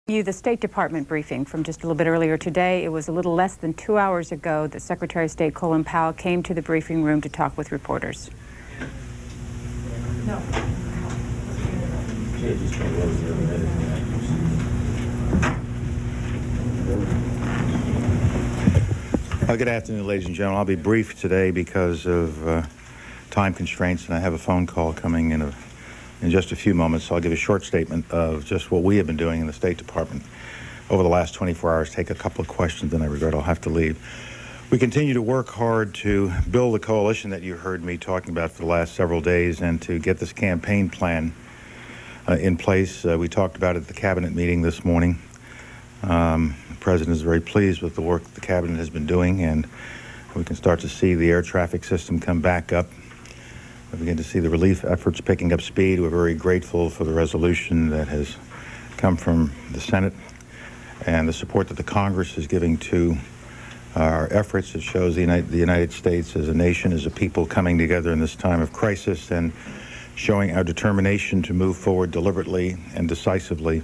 The State Department briefing from just a little bit earlier today. It was a little less than 2 hours ago that Secretary of State Colin Powell came to the briefing room to talk with reporters. No. Good afternoon, ladies and gentlemen. I'll be brief today because of time constraints, and I have a phone call coming in just a few moments. So I'll give a short statement of just what we have been doing in the State Department over the last 24 hours, take a couple of questions, and I regret I'll have to leave. We continue to work hard to build the coalition that you heard me talking about for the last several days and to get this campaign plan in place. We talked about it at the cabinet meeting this morning. The President is very pleased with the work the cabinet has been doing, and we can start to see the air traffic system come back up. We begin to see the relief efforts picking up speed. We're very grateful for the resolution that has come from the Senate and the support that the Congress is giving to our efforts. It shows the United States as a nation, as a people, coming together in this time of crisis and showing our determination to move forward deliberately and decisively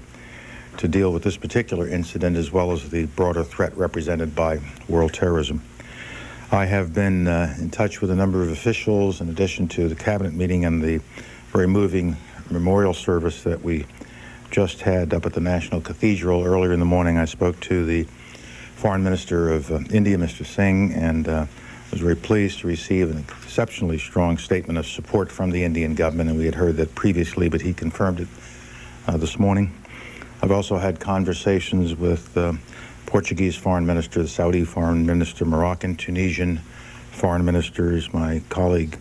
to deal with this particular incident as well as the broader threat represented by world terrorism. I have been in touch with a number of officials in addition to the cabinet meeting and the very moving memorial service that we just had up at the National Cathedral. Earlier in the morning, I spoke to the Foreign Minister of India, Mr. Singh, and was very pleased to receive an exceptionally strong statement of support from the Indian government, and we had heard that previously, but he confirmed it this morning. I've also had conversations with Portuguese Foreign Minister, the Saudi Foreign Minister, Moroccan, Tunisian Foreign Ministers, my colleague,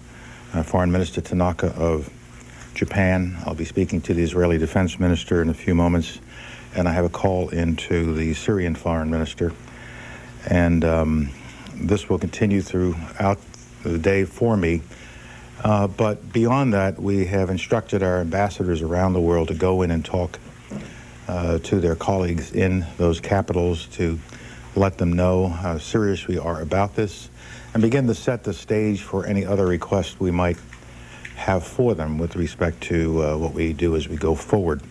Foreign Minister Tanaka of Japan. I'll be speaking to the Israeli Defense Minister in a few moments, and I have a call into the Syrian Foreign Minister. And this will continue throughout the day for me. But beyond that, we have instructed our ambassadors around the world to go in and talk to their colleagues in those capitals to let them know how serious we are about this and begin to set the stage for any other requests we might have for them with respect to what we do as we go forward.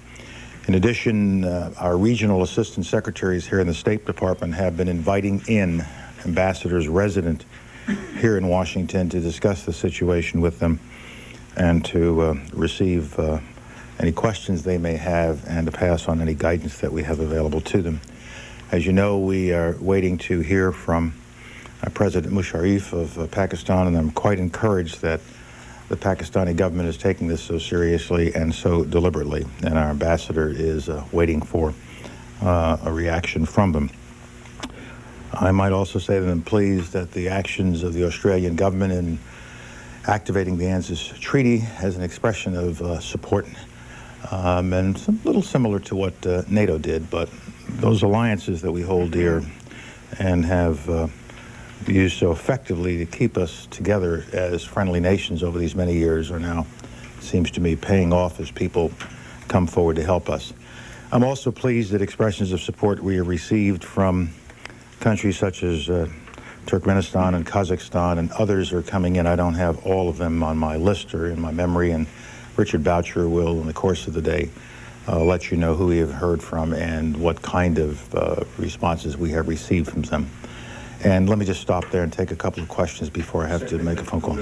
In addition, our regional assistant secretaries here in the State Department have been inviting in ambassadors resident here in Washington to discuss the situation with them and to receive any questions they may have and to pass on any guidance that we have available to them. As you know, we are waiting to hear from President Musharraf of Pakistan, and I'm quite encouraged that the Pakistani government is taking this so seriously and so deliberately, and our ambassador is waiting for a reaction from them. I might also say that I'm pleased that the actions of the Australian government in activating the ANZUS Treaty as an expression of support and a little similar to what NATO did, but those alliances that we hold dear and have used so effectively to keep us together as friendly nations over these many years are now, seems to me, paying off as people come forward to help us. I'm also pleased that expressions of support we have received from countries such as Turkmenistan and Kazakhstan and others are coming in. I don't have all of them on my list or in my memory, and Richard Boucher will, in the course of the day, let you know who we have heard from and what kind of responses we have received from them. And let me just stop there and take a couple of questions before I have to make a phone call.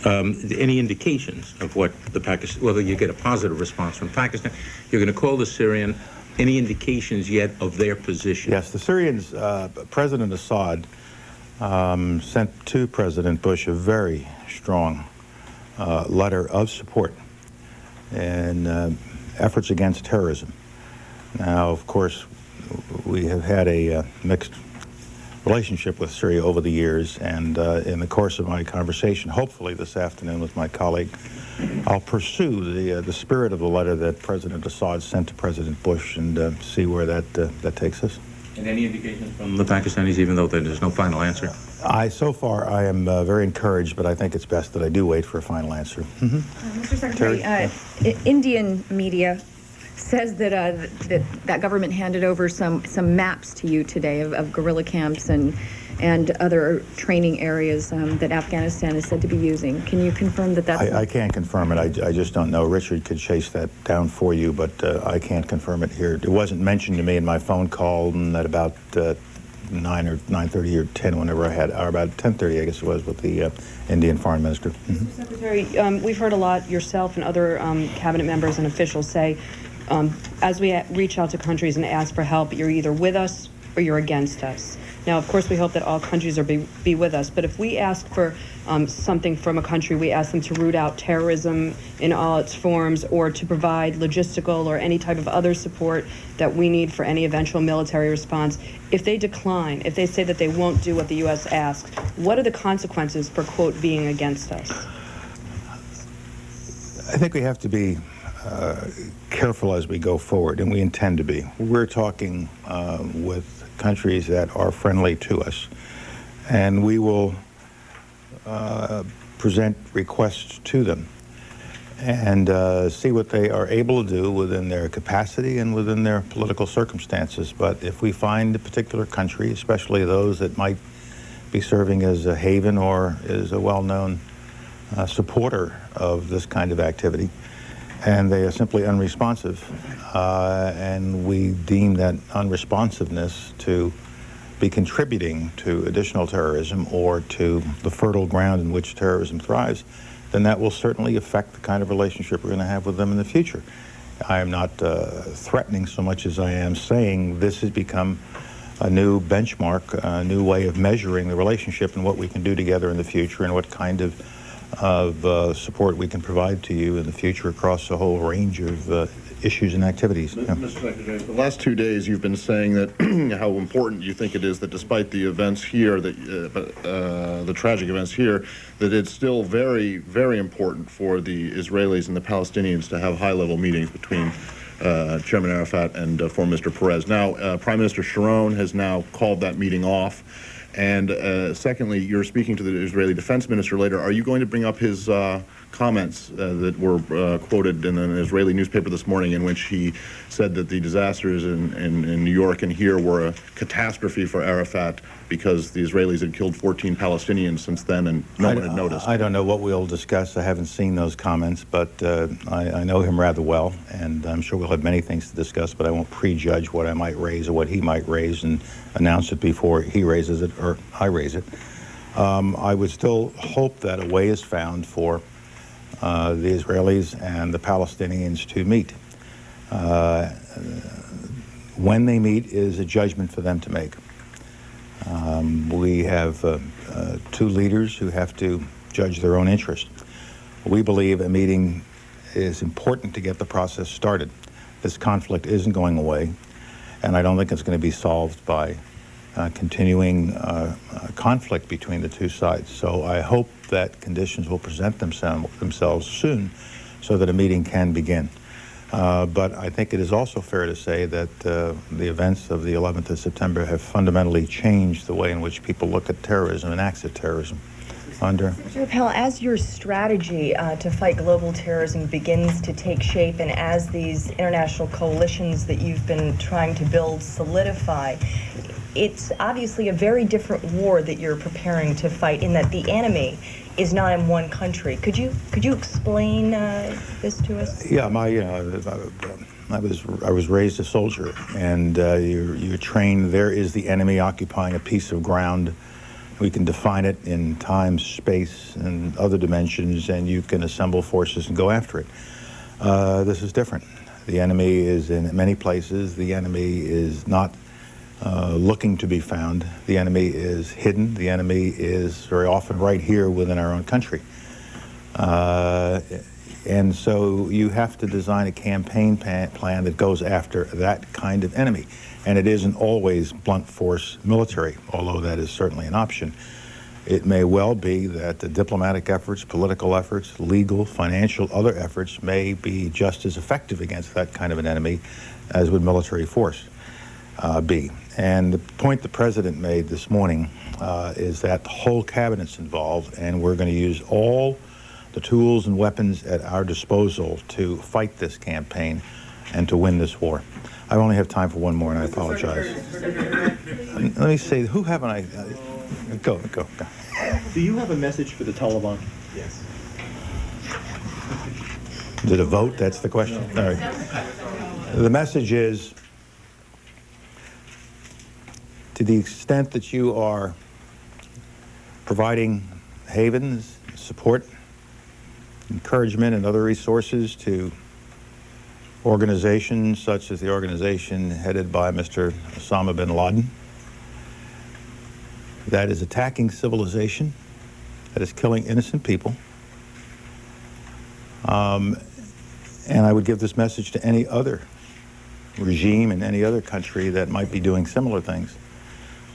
Any indications of what the Pakistan, whether you get a positive response from Pakistan? You're going to call the Syrian. Any indications yet of their position? Yes, the Syrians, President Assad sent to President Bush a very strong letter of support and efforts against terrorism. Now, of course, we have had a mixed relationship with Syria over the years, and in the course of my conversation, hopefully this afternoon with my colleague, I'll pursue the spirit of the letter that President Assad sent to President Bush and see where that takes us. And any indications from the Pakistanis, even though there's no final answer? So far, I am very encouraged, but I think it's best that I do wait for a final answer. Mr. Secretary, Indian media says that that government handed over some maps to you today of guerrilla camps and and other training areas that Afghanistan is said to be using. Can you confirm that that's... I can't confirm it. I just don't know. Richard could chase that down for you, but I can't confirm it here. It wasn't mentioned to me in my phone call at about 9 or 9:30 or 10, whenever I had, or about 10:30, I guess it was, with the Indian Foreign Minister. Mr. Secretary, we've heard a lot, yourself and other cabinet members and officials say, as we reach out to countries and ask for help, you're either with us or you're against us. Now, of course, we hope that all countries are be with us, but if we ask for something from a country, we ask them to root out terrorism in all its forms, or to provide logistical or any type of other support that we need for any eventual military response. If they decline, if they say that they won't do what the U.S. asks, what are the consequences for, quote, being against us? I think we have to be careful as we go forward, and we intend to be. We're talking with countries that are friendly to us, and we will present requests to them and see what they are able to do within their capacity and within their political circumstances. But if we find a particular country, especially those that might be serving as a haven or is a well-known supporter of this kind of activity, and they are simply unresponsive, and we deem that unresponsiveness to be contributing to additional terrorism or to the fertile ground in which terrorism thrives, then that will certainly affect the kind of relationship we're going to have with them in the future. I am not threatening so much as I am saying this has become a new benchmark, a new way of measuring the relationship and what we can do together in the future, and what kind of support we can provide to you in the future across a whole range of issues and activities. Yeah. Mr. Secretary, the last 2 days you've been saying that how important you think it is that despite the events here, that the tragic events here, that it's still very, very important for the Israelis and the Palestinians to have high-level meetings between Chairman Arafat and former Mr. Perez. Now, Prime Minister Sharon has now called that meeting off. And secondly, you're speaking to the Israeli defense minister later. Are you going to bring up his comments that were quoted in an Israeli newspaper this morning, in which he said that the disasters in New York and here were a catastrophe for Arafat because the Israelis had killed 14 Palestinians since then and no one had noticed? I don't know what we'll discuss. I haven't seen those comments, but I know him rather well, and I'm sure we'll have many things to discuss, but I won't prejudge what I might raise or what he might raise and announce it before he raises it or I raise it. I would still hope that a way is found for the Israelis and the Palestinians to meet. When they meet is a judgment for them to make. We have two leaders who have to judge their own interest. We believe a meeting is important to get the process started. This conflict isn't going away, and I don't think it's going to be solved by continuing conflict between the two sides. So I hope that conditions will present themselves soon so that a meeting can begin. But I think it is also fair to say that the events of the 11th of September have fundamentally changed the way in which people look at terrorism and acts of terrorism. Secretary Powell, as your strategy to fight global terrorism begins to take shape, and as these international coalitions that you've been trying to build solidify, it's obviously a very different war that you're preparing to fight, in that the enemy is not in one country. Could you explain this to us? Yeah, I was raised a soldier, and you're trained. There is the enemy occupying a piece of ground. We can define it in time, space, and other dimensions, and you can assemble forces and go after it. This is different. The enemy is in many places. The enemy is not looking to be found. The enemy is hidden. The enemy is very often right here within our own country. And so you have to design a campaign plan that goes after that kind of enemy. And it isn't always blunt force military, although that is certainly an option. It may well be that the diplomatic efforts, political efforts, legal, financial, other efforts may be just as effective against that kind of an enemy as would military force be. And the point the President made this morning is that the whole cabinet's involved, and we're going to use all the tools and weapons at our disposal to fight this campaign and to win this war. I only have time for one more, and I apologize. Let me say, who haven't I? Go. Do you have a message for the Taliban? Yes. Did a vote? That's the question. All right. The message is, to the extent that you are providing havens, support, encouragement, and other resources to organizations such as the organization headed by Mr. Osama bin Laden, that is attacking civilization, that is killing innocent people. And I would give this message to any other regime in any other country that might be doing similar things.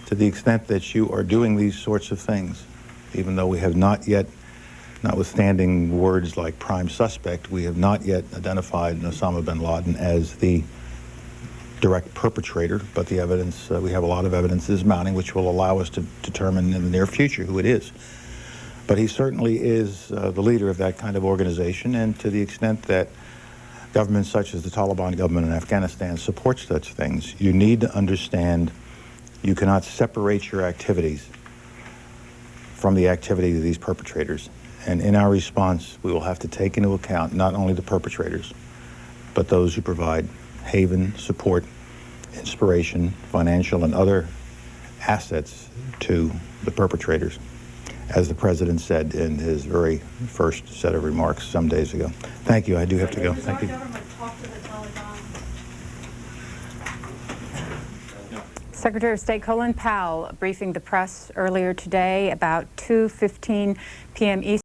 To the extent that you are doing these sorts of things, even though we have not yet, notwithstanding words like prime suspect, we have not yet identified Osama bin Laden as the direct perpetrator, but the evidence, we have a lot of evidence is mounting, which will allow us to determine in the near future who it is. But he certainly is the leader of that kind of organization, and to the extent that governments such as the Taliban government in Afghanistan support such things, you need to understand you cannot separate your activities from the activity of these perpetrators. And in our response, we will have to take into account not only the perpetrators, but those who provide haven, support, inspiration, financial, and other assets to the perpetrators, as the President said in his very first set of remarks some days ago. Thank you. I do have to go. Thank you. Secretary of State Colin Powell briefing the press earlier today about 2:15 p.m. Eastern.